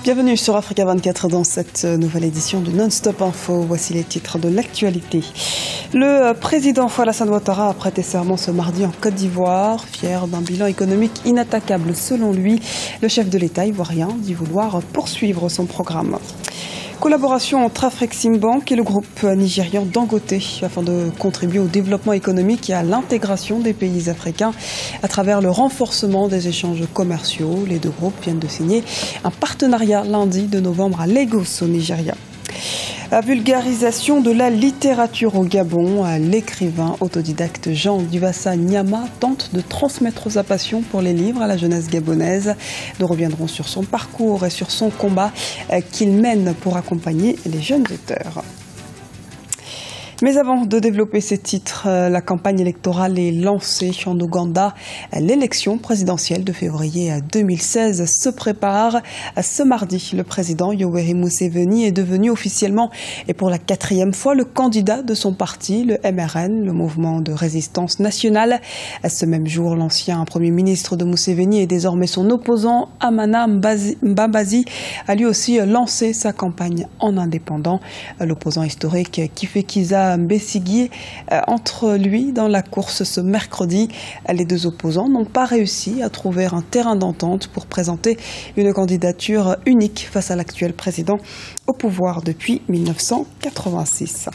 Bienvenue sur Africa 24 dans cette nouvelle édition de Non-Stop Info. Voici les titres de l'actualité. Le président Alassane Ouattara a prêté serment ce mardi en Côte d'Ivoire. Fier d'un bilan économique inattaquable selon lui, le chef de l'État ivoirien dit vouloir poursuivre son programme. Collaboration entre Afreximbank et le groupe nigérian Dangote afin de contribuer au développement économique et à l'intégration des pays africains à travers le renforcement des échanges commerciaux. Les deux groupes viennent de signer un partenariat lundi 2 novembre à Lagos au Nigeria. La vulgarisation de la littérature au Gabon, l'écrivain autodidacte Jean Duvassa Nyama tente de transmettre sa passion pour les livres à la jeunesse gabonaise. Nous reviendrons sur son parcours et sur son combat qu'il mène pour accompagner les jeunes auteurs. Mais avant de développer ces titres, la campagne électorale est lancée en Ouganda. L'élection présidentielle de février 2016 se prépare. Ce mardi, le président Yoweri Museveni est devenu officiellement et pour la 4e fois le candidat de son parti, le MRN, le mouvement de résistance nationale. Ce même jour, l'ancien premier ministre de Museveni et désormais son opposant, Amana Mbabazi, a lui aussi lancé sa campagne en indépendant. L'opposant historique Kifekiza Besigye entre lui dans la course ce mercredi. Les deux opposants n'ont pas réussi à trouver un terrain d'entente pour présenter une candidature unique face à l'actuel président au pouvoir depuis 1986.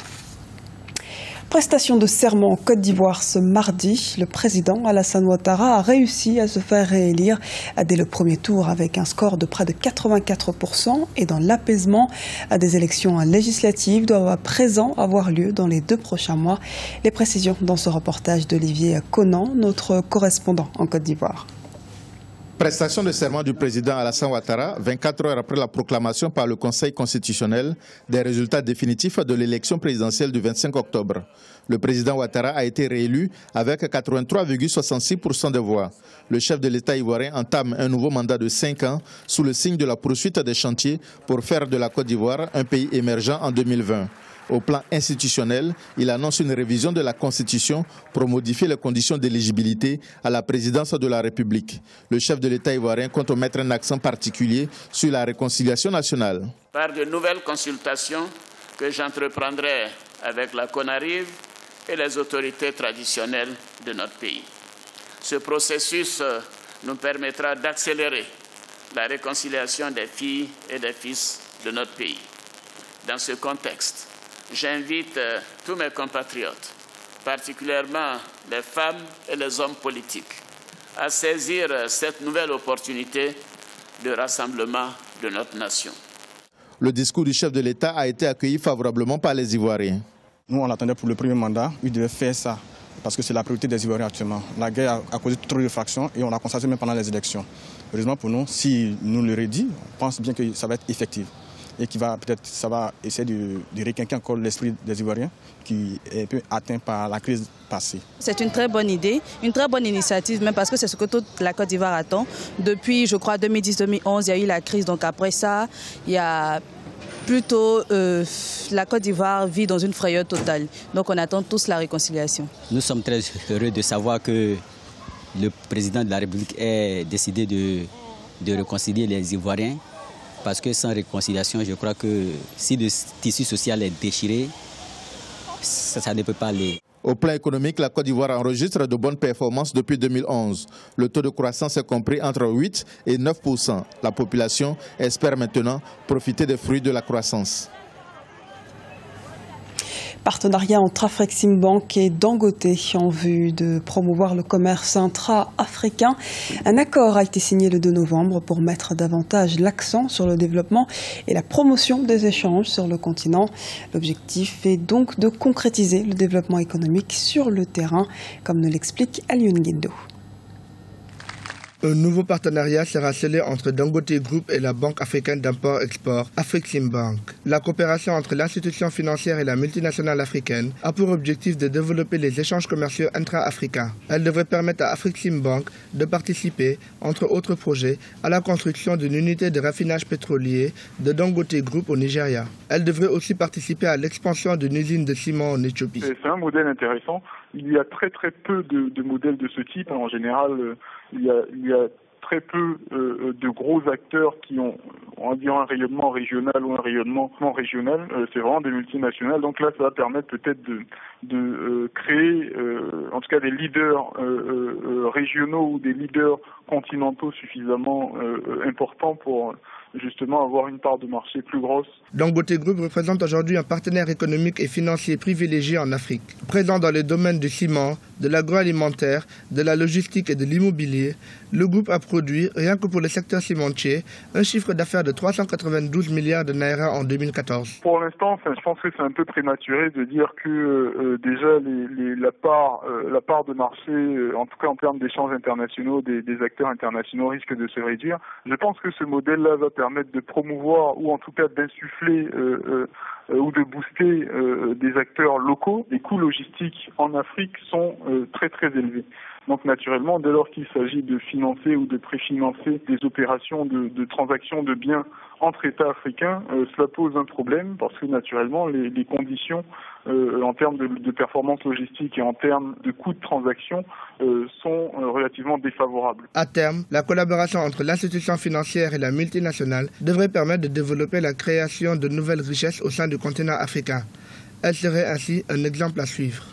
Prestation de serment en Côte d'Ivoire ce mardi. Le président Alassane Ouattara a réussi à se faire réélire dès le premier tour avec un score de près de 84% et dans l'apaisement. Des élections législatives doivent à présent avoir lieu dans les 2 prochains mois. Les précisions dans ce reportage d'Olivier Conan, notre correspondant en Côte d'Ivoire. Prestation de serment du président Alassane Ouattara, 24 heures après la proclamation par le Conseil constitutionnel des résultats définitifs de l'élection présidentielle du 25 octobre. Le président Ouattara a été réélu avec 83,66% des voix. Le chef de l'État ivoirien entame un nouveau mandat de 5 ans sous le signe de la poursuite des chantiers pour faire de la Côte d'Ivoire un pays émergent en 2020. Au plan institutionnel, il annonce une révision de la Constitution pour modifier les conditions d'éligibilité à la présidence de la République. Le chef de l'État ivoirien compte mettre un accent particulier sur la réconciliation nationale. Par de nouvelles consultations que j'entreprendrai avec la CONARIV et les autorités traditionnelles de notre pays. Ce processus nous permettra d'accélérer la réconciliation des filles et des fils de notre pays. Dans ce contexte, j'invite tous mes compatriotes, particulièrement les femmes et les hommes politiques, à saisir cette nouvelle opportunité de rassemblement de notre nation. Le discours du chef de l'État a été accueilli favorablement par les Ivoiriens. Nous, on l'attendait pour le premier mandat. Il devait faire ça, parce que c'est la priorité des Ivoiriens actuellement. La guerre a causé trop de fractions et on l'a constaté même pendant les élections. Heureusement pour nous, si nous le redit, on pense bien que ça va être effectif. Et qui va peut-être, ça va essayer de requinquer encore l'esprit des Ivoiriens qui est un peu atteint par la crise passée. C'est une très bonne idée, une très bonne initiative, même parce que c'est ce que toute la Côte d'Ivoire attend. Depuis, je crois, 2010-2011, il y a eu la crise, donc après ça, il y a plutôt la Côte d'Ivoire vit dans une frayeur totale. Donc on attend tous la réconciliation. Nous sommes très heureux de savoir que le président de la République a décidé de réconcilier les Ivoiriens. Parce que sans réconciliation, je crois que si le tissu social est déchiré, ça ne peut pas aller. Au plan économique, la Côte d'Ivoire enregistre de bonnes performances depuis 2011. Le taux de croissance est compris entre 8 et 9%. La population espère maintenant profiter des fruits de la croissance. Partenariat entre Afreximbank et Dangote en vue de promouvoir le commerce intra-africain. Un accord a été signé le 2 novembre pour mettre davantage l'accent sur le développement et la promotion des échanges sur le continent. L'objectif est donc de concrétiser le développement économique sur le terrain, comme nous l'explique Alioune Guindo. Un nouveau partenariat sera scellé entre Dangote Group et la Banque africaine d'import-export, Afreximbank. La coopération entre l'institution financière et la multinationale africaine a pour objectif de développer les échanges commerciaux intra-africains. Elle devrait permettre à Afreximbank de participer, entre autres projets, à la construction d'une unité de raffinage pétrolier de Dangote Group au Nigeria. Elle devrait aussi participer à l'expansion d'une usine de ciment en Éthiopie. C'est un modèle intéressant. Il y a très peu de modèles de ce type. En général, il y a très peu de gros acteurs qui ont, on va dire, un rayonnement régional ou un rayonnement non régional. C'est vraiment des multinationales. Donc là, ça va permettre peut-être de créer, en tout cas, des leaders régionaux ou des leaders continentaux suffisamment importants pour justement avoir une part de marché plus grosse. Dangote Group représente aujourd'hui un partenaire économique et financier privilégié en Afrique. Présent dans les domaines du ciment, de l'agroalimentaire, de la logistique et de l'immobilier, le groupe a produit, rien que pour le secteur cimentier, un chiffre d'affaires de 392 milliards de naira en 2014. Pour l'instant, je pense que c'est un peu prématuré de dire que déjà la part de marché, en tout cas en termes d'échanges internationaux, des acteurs internationaux risque de se réduire. Je pense que ce modèle-là va permettre de promouvoir ou en tout cas d'insuffler ou de booster des acteurs locaux. Les coûts logistiques en Afrique sont très très élevés. Donc naturellement, dès lors qu'il s'agit de financer ou de préfinancer des opérations de transactions de biens entre États africains, cela pose un problème parce que naturellement les conditions en termes de performance logistique et en termes de coûts de transaction sont relativement défavorables. À terme, la collaboration entre l'institution financière et la multinationale devrait permettre de développer la création de nouvelles richesses au sein du continent africain. Elle serait ainsi un exemple à suivre.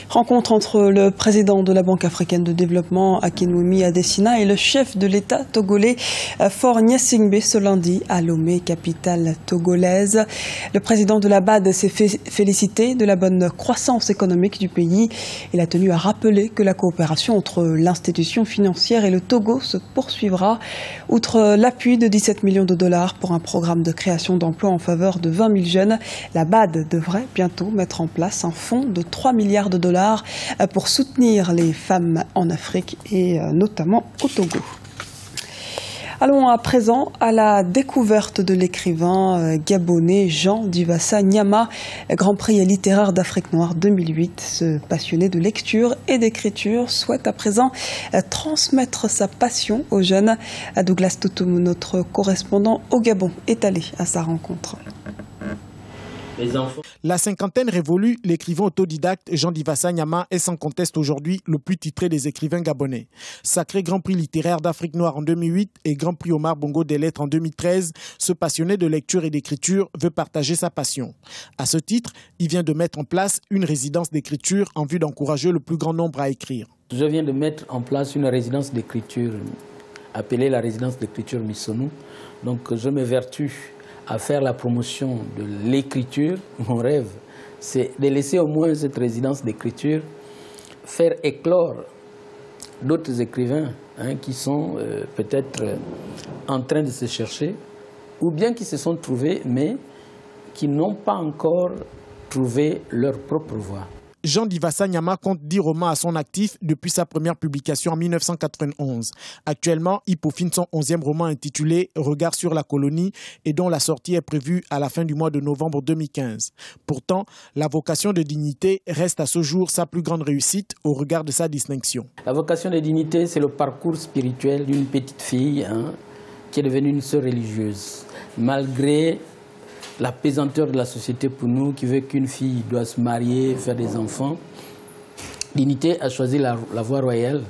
Rencontre entre le président de la Banque africaine de développement, Akinwumi Adesina, et le chef de l'État togolais, Faure Gnassingbé, ce lundi à Lomé, capitale togolaise. Le président de la BAD s'est félicité de la bonne croissance économique du pays. Il a tenu à rappeler que la coopération entre l'institution financière et le Togo se poursuivra. Outre l'appui de 17 millions de dollars pour un programme de création d'emplois en faveur de 20 000 jeunes, la BAD devrait bientôt mettre en place un fonds de 3 milliards de dollars pour soutenir les femmes en Afrique et notamment au Togo. Allons à présent à la découverte de l'écrivain gabonais Jean Divassa Nyama, Grand Prix littéraire d'Afrique noire 2008. Ce passionné de lecture et d'écriture souhaite à présent transmettre sa passion aux jeunes. Douglas Toutoum, notre correspondant au Gabon, est allé à sa rencontre. La cinquantaine révolue, l'écrivain autodidacte Jean Divassa Nyama est sans conteste aujourd'hui le plus titré des écrivains gabonais. Sacré Grand Prix littéraire d'Afrique noire en 2008 et Grand Prix Omar Bongo des lettres en 2013, ce passionné de lecture et d'écriture veut partager sa passion. À ce titre, il vient de mettre en place une résidence d'écriture en vue d'encourager le plus grand nombre à écrire. Je viens de mettre en place une résidence d'écriture appelée la résidence d'écriture Missonou. Donc je m'évertue à faire la promotion de l'écriture. Mon rêve, c'est de laisser au moins cette résidence d'écriture faire éclore d'autres écrivains qui sont peut-être en train de se chercher ou bien qui se sont trouvés mais qui n'ont pas encore trouvé leur propre voie. Jean Divassa Nyama compte 10 romans à son actif depuis sa première publication en 1991. Actuellement, il peaufine son 11e roman intitulé « Regard sur la colonie » et dont la sortie est prévue à la fin du mois de novembre 2015. Pourtant, la vocation de dignité reste à ce jour sa plus grande réussite au regard de sa distinction. La vocation de dignité, c'est le parcours spirituel d'une petite fille qui est devenue une sœur religieuse. Malgré la pesanteur de la société pour nous, qui veut qu'une fille doit se marier, faire des enfants, Dignité a choisi la voie royale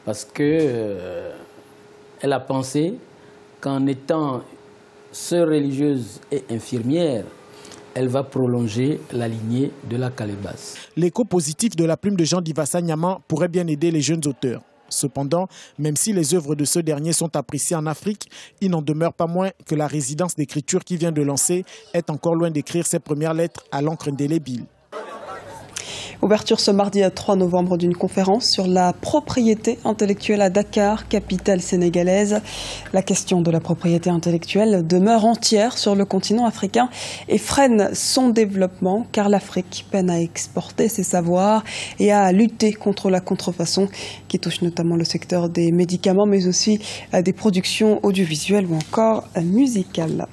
parce qu'elle a pensé qu'en étant sœur religieuse et infirmière, elle va prolonger la lignée de la calebasse. L'écho positif de la plume de Jean Divassa Nyama pourrait bien aider les jeunes auteurs. Cependant, même si les œuvres de ce dernier sont appréciées en Afrique, il n'en demeure pas moins que la résidence d'écriture qu'il vient de lancer est encore loin d'écrire ses premières lettres à l'encre indélébile. Ouverture ce mardi à 3 novembre d'une conférence sur la propriété intellectuelle à Dakar, capitale sénégalaise. La question de la propriété intellectuelle demeure entière sur le continent africain et freine son développement car l'Afrique peine à exporter ses savoirs et à lutter contre la contrefaçon qui touche notamment le secteur des médicaments mais aussi des productions audiovisuelles ou encore musicales.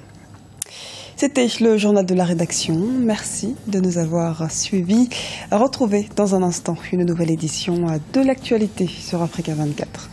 C'était le journal de la rédaction. Merci de nous avoir suivis. Retrouvez dans un instant une nouvelle édition de l'actualité sur Africa 24.